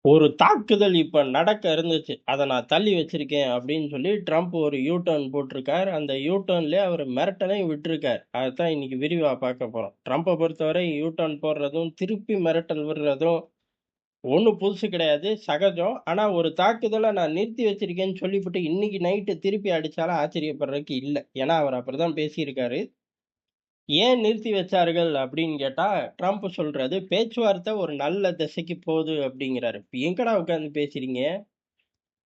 ஒரு தாக்குதல் இப்ப நடக்க இருந்துச்சு. அத நான் தள்ளி வச்சிருக்கேன் அப்படின்னு சொல்லி ட்ரம்ப் ஒரு யூ டர்ன் போட்டிருக்கார். அந்த யூ டர்ன்லயே அவரு மிரட்டலையும் விட்டிருக்கார். அதத்தான் இன்னைக்கு விரிவா பார்க்க போறோம். ட்ரம்ப பொறுத்தவரை யூ டர்ன் போடுறதும், திருப்பி மிரட்டல் விடுறதும் ஒண்ணும் புதுசு கிடையாது. சகஜம். ஆனா ஒரு தாக்குதல நான் நிறுத்தி வச்சிருக்கேன்னு சொல்லிப்புட்டு இன்னைக்கு நைட்டு திருப்பி அடிச்சாலும் ஆச்சரியப்படுறதுக்கு இல்ல. ஏன்னா அவர் அப்படிதான் பேசியிருக்காரு. ஏன் நிறுத்தி வச்சார்கள் அப்படின்னு கேட்டா, ட்ரம்ப் சொல்றது பேச்சுவார்த்தை ஒரு நல்ல திசைக்கு போகுது அப்படிங்கிறாரு. இப்ப எங்கடா உட்கார்ந்து பேசுறீங்க?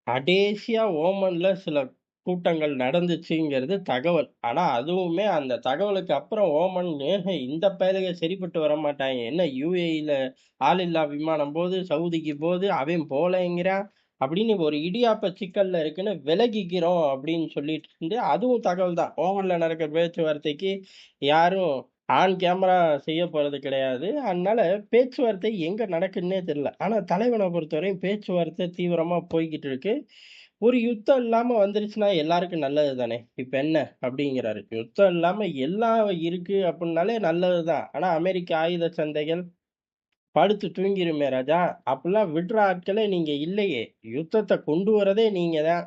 கடைசியா ஓமன்ல சில கூட்டங்கள் நடந்துச்சுங்கிறது தகவல். ஆனா அதுவுமே அந்த தகவலுக்கு அப்புறம் ஓமன் இந்த பயலுக சரிப்பட்டு வரமாட்டாய்ங்க. என்ன யுஏஇல ஆளில்லா விமானம் போது, சவுதிக்கு போது, அவன் போலேங்கிறான். அப்படின்னு ஒரு இடியாப்ப சிக்கல்ல இருக்குன்னு விலகிக்கிறோம் அப்படின்னு சொல்லிட்டு இருந்து அதுவும் தகவல் தான். ஓமன்ல நடக்கிற பேச்சுவார்த்தைக்கு யாரும் ஆன் கேமரா செய்ய போறது கிடையாது. அதனால பேச்சுவார்த்தை எங்க நடக்குன்னே தெரியல. ஆனா தலைவன பொறுத்தவரையும் பேச்சுவார்த்தை தீவிரமா போய்க்கிட்டு இருக்கு. ஒரு யுத்தம் இல்லாம வந்துருச்சுன்னா எல்லாருக்கும் நல்லது தானே! இப்ப என்ன அப்டிங்கிறாரு. யுத்தம் இல்லாம எல்லாம் இருக்கு அப்டின்னாலே நல்லது தான். ஆனா அமெரிக்க ஆயுத சந்தைகள் படுத்து தூங்கிருமே ராஜா! அப்டிலாம் விட்ற ஆட்களே நீங்க இல்லையே! யுத்தத்த கொண்டு வரதே நீங்க தான்.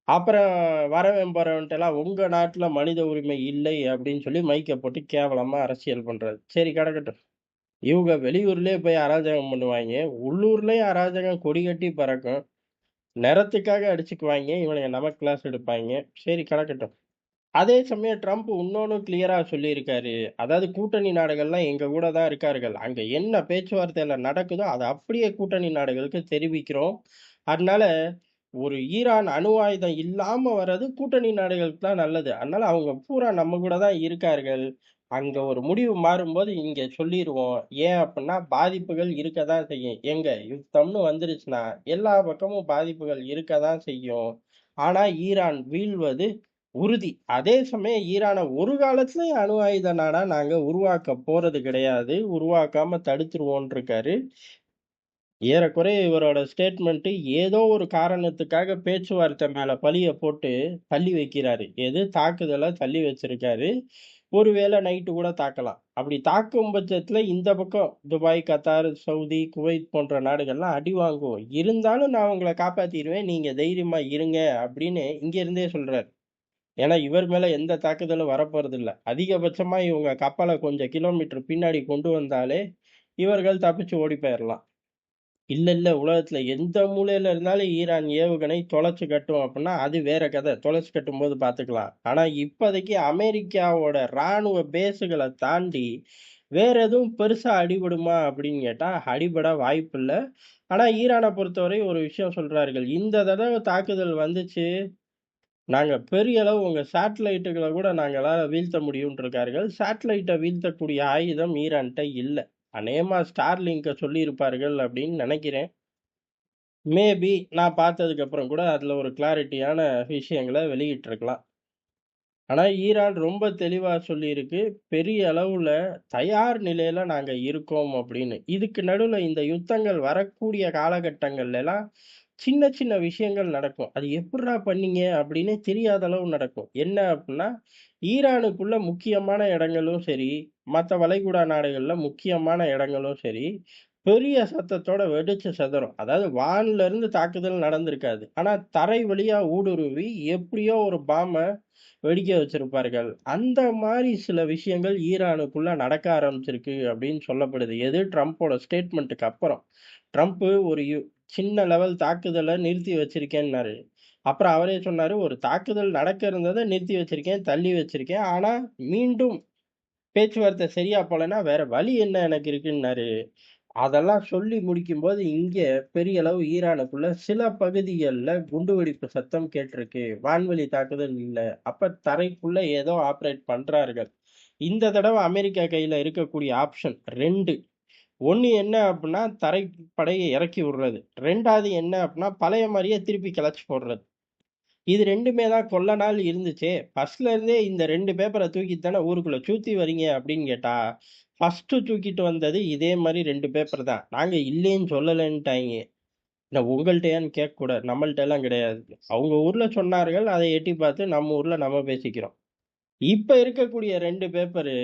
அப்புறம் வரவன் போறவன்ட்டலாம் உங்க நாட்டுல மனித உரிமை இல்லை அப்டின்னு சொல்லி மைக்க போட்டு கேவலமா அரசியல் பண்றது. சரி கிடக்கட்டும். இவங்க வெளியூர்லயே போய் அராஜகம் பண்ணுவாய்ங்க. உள்ளூர்லயும் அராஜகம் கொடி கட்டி பறக்கும். நிறத்துக்காக அடிச்சுக்குவாய்ங்க. இவனுங்க நமக்கு கிளாஸ் எடுப்பாய்ங்க. சரி கிடக்கட்டும். அதே சமயம் ட்ரம்ப் இன்னொன்னு கிளியரா சொல்லியிருக்காரு. அதாவது கூட்டணி நாடுகள்லாம் எங்க கூட தான் இருக்கார்கள். அங்க என்ன பேச்சுவார்த்தையில நடக்குதோ, அத அப்படியே கூட்டணி நாடுகளுக்கு தெரிவிக்கிறோம். அதனால ஒரு ஈரான் அணு ஆயுதம் இல்லாம வர்றது கூட்டணி நாடுகளுக்கு தான் நல்லது. அதனால அவங்க பூரா நம்ம கூட தான் இருக்கார்கள். அங்க ஒரு முடிவு மாறும்போது இங்க சொல்லிருவோம். ஏன் அப்டின்னா, பாதிப்புகள் இருக்க தான் செய்யும். எங்க யுத்தம்னு வந்துருச்சுன்னா, எல்லா பக்கமும் பாதிப்புகள் இருக்க தான் செய்யும். ஆனா, ஈரான் வீழ்வது உறுதி. அதே சமயம் ஈரான ஒரு காலத்துலயும் அணு ஆயுத நாடா நாங்க உருவாக்க போறது கிடையாது. உருவாக்காம தடுத்துருவோன்ருக்காரு. ஏறக்குறைய இவரோட ஸ்டேட்மெண்ட் ஏதோ ஒரு காரணத்துக்காக பேச்சுவார்த்தை மேல பழிய போட்டு தள்ளி வைக்கிறாரு. எது தாக்குதல தள்ளி வச்சிருக்காரு. ஒருவேளை நைட்டு கூட தாக்கலாம். அப்படி தாக்கும் பட்சத்துல இந்த பக்கம் துபாய், கத்தார், சவுதி, குவைத் போன்ற நாடுகள்லாம் அடி வாங்கும். இருந்தாலும் நான் உங்கள காப்பாத்திருவேன். நீங்க தைரியமா இருங்க அப்படின்னு இங்க இருந்தே சொல்றாரு. ஏன்னா இவர் மேல எந்த தாக்குதலும் வரப்போறதில்ல. அதிகபட்சமா இவங்க கப்பல கொஞ்சம் கிலோமீட்டர் பின்னாடி கொண்டு வந்தாலே இவர்கள் தப்பிச்சு ஓடி போயிரலாம். இல்ல, இல்ல. உலகத்துல எந்த மூலையில இருந்தாலும் ஈரான் ஏவுகணை தொலைச்சு கட்டும் அப்டின்னா, அது வேற கதை. தொலைச்சு கட்டும்போது பார்த்துக்கலாம். ஆனா, இப்போதைக்கு அமெரிக்காவோட ராணுவ பேஸுகள தாண்டி, வேற எதுவும் பெருசா அடிபடுமா அப்படின்னு கேட்டா, அடிபட வாய்ப்பில்ல. ஆனா, ஈரான பொறுத்தவரை ஒரு விஷயம் சொல்றார்கள். இந்த தடவ தாக்குதல் வந்துச்சு, நாங்க பெரிய அளவு உங்க சேட்டலைட்டுகள கூட நாங்களால வீழ்த்த முடியும்ன்ருக்கார்கள். சேட்டலைட்ட வீழ்த்தக்கூடிய ஆயுதம் ஈரான்ட்ட இல்ல. அநேகமா ஸ்டார்லிங்க்க சொல்லியிருப்பார்கள் அப்படின்னு நெனைக்கிறேன். மேபி நான் பார்த்ததுக்கு அப்புறம் கூட அதுல ஒரு கிளாரிட்டியான விஷயங்கள வெளியிட்டிருக்கலாம். ஆனா ஈரான் ரொம்ப தெளிவா சொல்லியிருக்கு. பெரிய அளவுல தயார் நிலையில நாங்க இருக்கோம் அப்படின்னு. இதுக்கு நடுவுல இந்த யுத்தங்கள் வரக்கூடிய காலகட்டங்கள்லலாம் சின்ன சின்ன விஷயங்கள் நடக்கும். அது எப்புட்றா பண்ணீங்க அப்படின்னே தெரியாத அளவு நடக்கும். என்ன அப்டின்னா, ஈரானுக்குள்ள முக்கியமான இடங்களும் சரி, மத்த வளைகுடா நாடுகள்ல முக்கியமான இடங்களும் சரி, பெரிய சத்தத்தோட வெடிச்சு சிதறும். அதாவது வான்ல இருந்து தாக்குதல் நடந்திருக்காது. ஆனா தரை வழியா ஊடுருவி எப்படியோ ஒரு பாம்ப வெடிக்க வச்சிருப்பார்கள். அந்த மாரி சில விஷயங்கள் ஈரானுக்குள்ள நடக்க ஆரம்பிச்சிருக்கு அப்படின்னு சொல்லப்படுது. எது ட்ரம்ப்போட ஸ்டேட்மென்ட்க்கு அப்புறம். ட்ரம்ப் ஒரு சின்ன லெவல் தாக்குதல நிறுத்தி வச்சிருக்கேன்னாரு. அப்புறம் அவரே சொன்னாரு, "ஒரு தாக்குதல் நடக்க இருந்தத நிறுத்தி வச்சிருக்கேன், தள்ளி வச்சிருக்கேன். ஆனா மீண்டும் பேச்சுவார்த்தை சரியா போலன்னா, வேற வழி என்ன எனக்கு இருக்குன்னாரு." அதெல்லாம் சொல்லி முடிக்கும்போது, இங்க பெரிய அளவு ஈரானுக்குள்ள சில பகுதிகள்ல குண்டுவெடிப்பு சத்தம் கேட்டிருக்கு. வான்வழி தாக்குதல் இல்ல. அப்ப தரைக்குள்ள ஏதோ ஆப்பரேட் பண்றார்கள். இந்த தடவ அமெரிக்கா கையில இருக்கக்கூடிய ஆப்ஷன் 2. 1 என்ன அப்டின்னா, தரைப்படைய இறக்கி விடுறது. 2வது என்ன அப்டின்னா, பழைய மாரியே திருப்பி கிளச்சு போடுறது. இது 2மே தான் கொள்ள நாள் இருந்துச்சே. ஃபர்ஸ்ட்ல இருந்தே இந்த 2 பேப்பர தூக்கிட்டு தானே ஊருக்குள்ள சுத்தி வரீங்க அப்படின்னு கேட்டா, ஃபர்ஸ்ட்டு தூக்கிட்டு வந்தது இதே மாரி 2 பேப்பர் தான். நாங்க இல்லேன்னு சொல்லலன்ட்டாய்ங்க. இல்ல உங்கள்ட்டயான்னு கேட்கக்கூடாது. நம்மள்ட்டலாம் கிடையாது. அவங்க ஊர்ல சொன்னார்கள். அதை எட்டி பார்த்து நம்ம ஊர்ல நம்ம பேசிக்கிறோம். இப்ப இருக்கக்கூடிய 2 பேப்பரு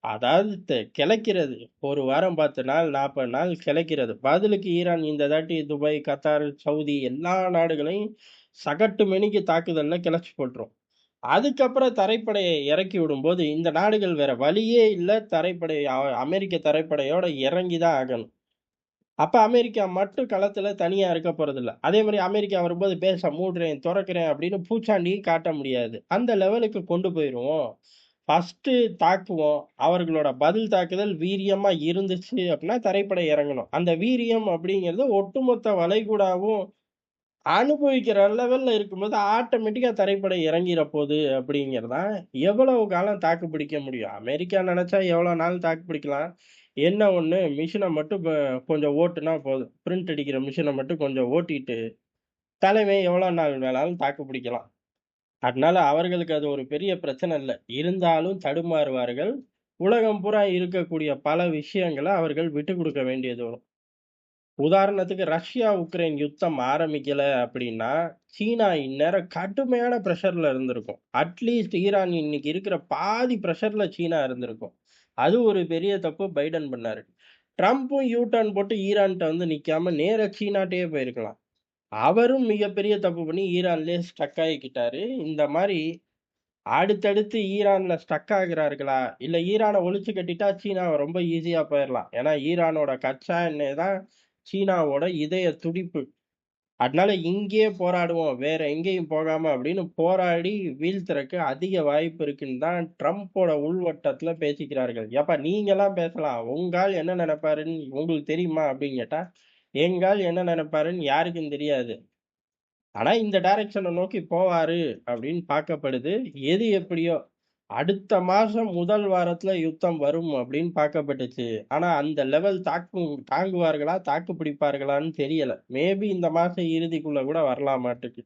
அதாவது கிளைக்கிறது. 1 வாரம் 10 நாள், 40 நாள் கிளைக்கிறது. பதிலுக்கு ஈரான் இந்த தாட்டி துபாய், கத்தார், சவுதி எல்லா நாடுகளையும் சகட்டு மேனிக்கு தாக்குதல்ல கிளச்சு போட்டுரும். அதுக்கப்புறம் தரைப்படைய இறக்கி விடும்போது, இந்த நாடுகள் வேற வழியே இல்ல. தரைப்படை அமெரிக்க தரைப்படையோட இறங்கி தான் ஆகணும். அப்ப அமெரிக்கா மட்டும் களத்துல தனியா இருக்க போறதில்ல. அதே மாரி அமெரிக்கா வரும்போது பேச மூடுறேன், தொறக்கிறேன் அப்படின்னு பூச்சாண்டியும் காட்ட முடியாது. அந்த லெவலுக்கு கொண்டு போயிருவோம். ஃபர்ஸ்ட்டு தாக்குவோம். அவர்களோட பதில் தாக்குதல் வீரியமா இருந்துச்சு அப்படின்னா, தரைப்படை இறங்கணும். அந்த வீரியம் அப்படிங்கிறது ஒட்டுமொத்த வளைகுடாவும் அனுபவிக்கிற லெவல்ல இருக்கும்போது, ஆட்டோமேட்டிக்கா தரைப்படை இறங்கிற போது அப்படிங்கிறதான், எவ்வளவு காலம் தாக்கு பிடிக்க முடியும்? அமெரிக்கா நெனச்சா எவ்வளோ நாள் தாக்கு பிடிக்கலாம். என்ன ஒண்ணு மிஷின மட்டும் கொஞ்சம் ஓட்டுனா போதும். பிரிண்ட் அடிக்கிற மிஷின மட்டும் கொஞ்சம் ஓட்டிட்டு, தலைவன் எவ்வளோ நாள் வேணாலும் தாக்கு பிடிக்கலாம். அதனால அவர்களுக்கு அது ஒரு பெரிய பிரச்சனை இல்ல. இருந்தாலும் தடுமாறுவார்கள். உலகம் பூரா இருக்கக்கூடிய பல விஷயங்கள அவர்கள் விட்டுக் குடுக்க வேண்டியது வரும். உதாரணத்துக்கு ரஷ்யா, உக்ரைன் யுத்தம் ஆரம்பிக்கல அப்படின்னா, சீனா இந்நேரம் கடுமையான பிரஷர்ல இருந்திருக்கும். அட்லீஸ்ட் ஈரான் இன்னைக்கு இருக்கிற பாதி பிரஷர்ல சீனா இருந்திருக்கும். அது ஒரு பெரிய தப்பு பைடன் பண்ணாரு. ட்ரம்பும் யூ டர்ன் போட்டு ஈரான்ட்ட வந்து நிக்காம நேரா சீனாட்டயே போயிருக்கலாம். அவரும் மிகப்பெரிய தப்பு பண்ணி ஈரான்லயே ஸ்டக் ஆயிக்கிட்டாரு. இந்த மாரி அடுத்தடுத்து ஈரான்ல ஸ்டக் ஆகுறார்களா? இல்ல ஈரான ஒழிச்சு கட்டிட்டா சீனாவ ரொம்ப ஈஸியா போயிரலாம். ஏன்னா ஈரானோட கச்சா எண்ணெய் தான் சீனாவோட இதய துடிப்பு. அதனால இங்கேயே போராடுவோம். வேற எங்கேயும் போகாம அப்படின்னு போராடி வீழ்த்துறக்கு அதிக வாய்ப்பு இருக்குன்னு தான் ட்ரம்போட உள்வட்டத்துல பேசிக்கிறார்கள். "ஏப்பா நீங்கலாம் பேசலாம். உங்க ஆள் என்ன நெனைப்பாருன்னு உங்களுக்கு தெரியுமா?" அப்படின்னு கேட்டா, எங்க ஆள் என்ன நெனைப்பாருன்னு யாருக்கும் தெரியாது. ஆனா இந்த டைரக்ஷன நோக்கி போவாரு அப்படின்னு பார்க்கப்படுது. எது எப்படியோ, அடுத்த மாசம் முதல் வாரத்துல யுத்தம் வரும் அப்படின்னு பார்க்கப்பட்டுச்சு. ஆனா அந்த லெவல் தாங்குவார்களா? தாக்கு பிடிப்பார்களான்னு தெரியல. மேபி இந்த மாசம் இறுதிக்குள்ள கூட வரலாமாட்டுக்கு.